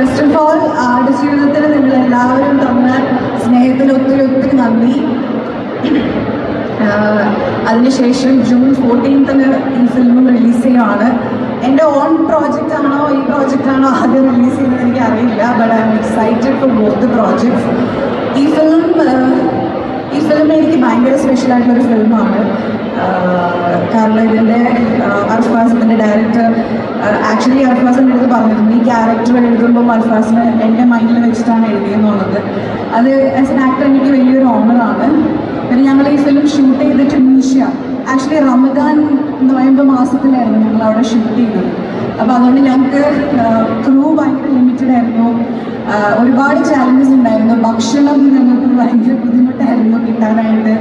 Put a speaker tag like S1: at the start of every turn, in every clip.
S1: First of all ആടുജീവിതത്തിൽ നിങ്ങൾ എല്ലാവരും തന്ന സ്നേഹത്തിന് ഒത്തിരി ഒത്തിരി നന്ദി. അതിനുശേഷം ജൂൺ 14 ഈ ഫിലിം റിലീസ് ചെയ്യുകയാണ്. എൻ്റെ ഓൺ പ്രോജക്റ്റ് ആണോ ഈ പ്രോജക്റ്റ് ആണോ ആദ്യം റിലീസ് ചെയ്യുന്നത് എനിക്ക് അറിയില്ല. But I M excited for both the projects. ഈ ഫിലിം എനിക്ക് ഭയങ്കര സ്പെഷ്യലായിട്ടുള്ളൊരു ഫിലിമാണ്. കാരണം ഇതിൻ്റെ അർഫാസിൻ്റെ ഡയറക്ടർ ആക്ച്വലി അർഫാസിൻ്റെ അടുത്ത് പറഞ്ഞിരുന്നു ഈ ക്യാരക്ടർ എഴുതുമ്പോൾ അർഫാസിന് എൻ്റെ മൈൻഡിൽ വെച്ചിട്ടാണ് എഴുതിയെന്നുള്ളത്. അത് ആസ് എൻ ആക്ടർ എനിക്ക് വലിയൊരു ഓണറാണ്. പിന്നെ ഞങ്ങൾ ഈ ഫിലിം ഷൂട്ട് ചെയ്ത് ട്യൂണീഷ്യ, ആക്ച്വലി റമദാൻ നോയമ്പ് മാസത്തിലായിരുന്നു ഞങ്ങൾ അവിടെ ഷൂട്ട് ചെയ്തത്. അപ്പോൾ അതുകൊണ്ട് ഞങ്ങൾക്ക് ക്രൂ ഭയങ്കര ലിമിറ്റഡ് ആയിരുന്നു. ഒരുപാട് ചാലഞ്ചസ് ഉണ്ടായിരുന്നു. ഭക്ഷണം ഞങ്ങൾക്ക് ഭയങ്കര ബുദ്ധിമുട്ടായിരുന്നു കിട്ടാനായിട്ട്.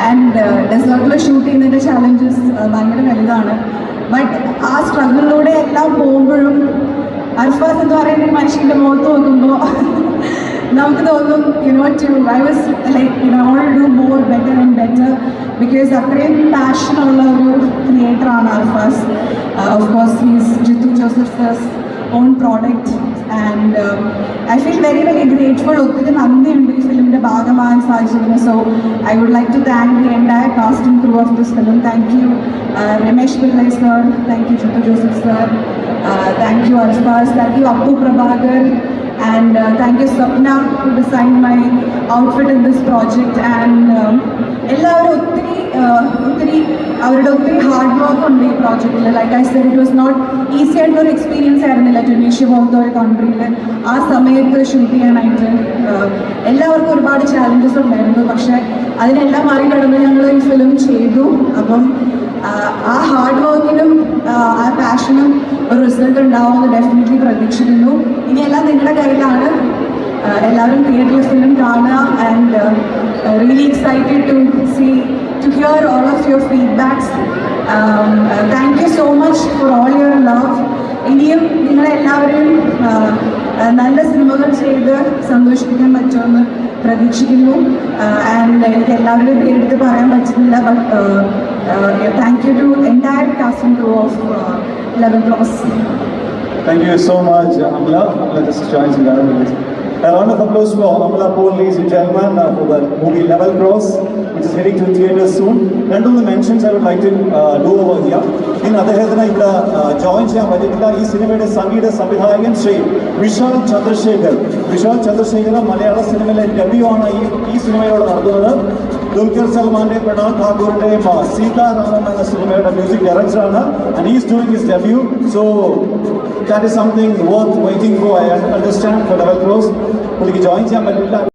S1: ആൻഡ് ഡെസേർട്ടിൽ ഷൂട്ട് ചെയ്യുന്നതിൻ്റെ ചാലഞ്ചസ് ഭയങ്കര വലുതാണ്. ബട്ട് ആ സ്ട്രഗിളിലൂടെ എല്ലാം പോകുമ്പോഴും അർഫാസ് എന്ന് പറയുന്ന ഒരു മനുഷ്യൻ്റെ മുഖത്ത് നോക്കുമ്പോൾ നമുക്ക് തോന്നും I was like all do more better and better because അത്രയും പാഷനുള്ള ഒരു ക്രിയേറ്ററാണ് Arfaz. Of course he's Jeethu Joseph's own product and I feel very very grateful. ഒത്തിരി നന്ദിയുണ്ട് ഈ ഫിലിമിൻ്റെ ഭാഗമാകാൻ സാധിച്ചതിന്. So I would like to thank the entire cast and crew of this film. Thank you Ramesh Pillai sir, thank you Jeethu Joseph sir, thank you Arfaz, thank you Appu Prabhakar, and thank you Sapna who designed my outfit in this project. And എല്ലാവരും ഒത്തിരി അവരുടെ ഒത്തിരി hard work ഉണ്ട് ഈ പ്രോജക്റ്റിൽ. Like I said it was not easy ആയിട്ടുള്ളൊരു experience ആയിരുന്നില്ല ട്യൂണീഷ്യ പോലത്തെ ഒരു കൺട്രിയിൽ ആ സമയത്ത് ഷൂട്ട് ചെയ്യാനായിട്ട്. എല്ലാവർക്കും ഒരുപാട് ചാലഞ്ചസ് ഉണ്ടായിരുന്നു. പക്ഷേ അതിനെല്ലാം മറികടന്ന് ഞങ്ങൾ ഈ ഫിലിം ചെയ്തു. അപ്പം ആ ഹാർഡ് വർക്കിനും ആ പാഷനും ഒരു റിസൾട്ട് ഉണ്ടാവുമെന്ന് ഡെഫിനറ്റ്ലി പ്രതീക്ഷിക്കുന്നു. ഇനിയെല്ലാം നിങ്ങളുടെ കയ്യിലാണ്. എല്ലാവരും തിയേറ്ററിൽ ഫിലിം കാണുക. And really excited to hear all of your feedbacks. Thank you so much for all your love. ഇനിയും നിങ്ങളെല്ലാവരും നല്ല സിനിമകൾ ചെയ്ത് സന്തോഷിപ്പിക്കാൻ പറ്റുമെന്ന് പ്രതീക്ഷിക്കുന്നു. ആൻഡ് എനിക്ക് എല്ലാവരുടെയും പേരെടുത്ത് പറയാൻ പറ്റുന്നില്ല. But thank you to entire cast and crew of Level Cross.
S2: Thank you so much, Amla. Amla just joins in that. A round of applause for Amla Paul, ladies and gentlemen, for the movie Level Cross, which is heading to theaters soon. And all the mentions I would like to do over here. In അദ്ദേഹത്തിന് ഇവിടെ join ചെയ്യാൻ പറ്റിയിട്ടില്ല. ഈ സിനിമയുടെ സംഗീത സംവിധായകൻ ശ്രീ വിശാൽ ചന്ദ്രശേഖർ മലയാള സിനിമയിലെ debut ആണ് ഈ സിനിമയോട് നടത്തുന്നത്. ദുൽഖർ സൽമാന്റെ, പ്രണാൽ ഠാക്കൂറിന്റെയും സീതാരാമം എന്ന സിനിമയുടെ മ്യൂസിക് ഡയറക്ടറാണ്. And he is doing his debut. So that is something worth waiting for. I understand for Level Cross. പുള്ളിക്ക് ജോയിൻ ചെയ്യാൻ പറ്റില്ല.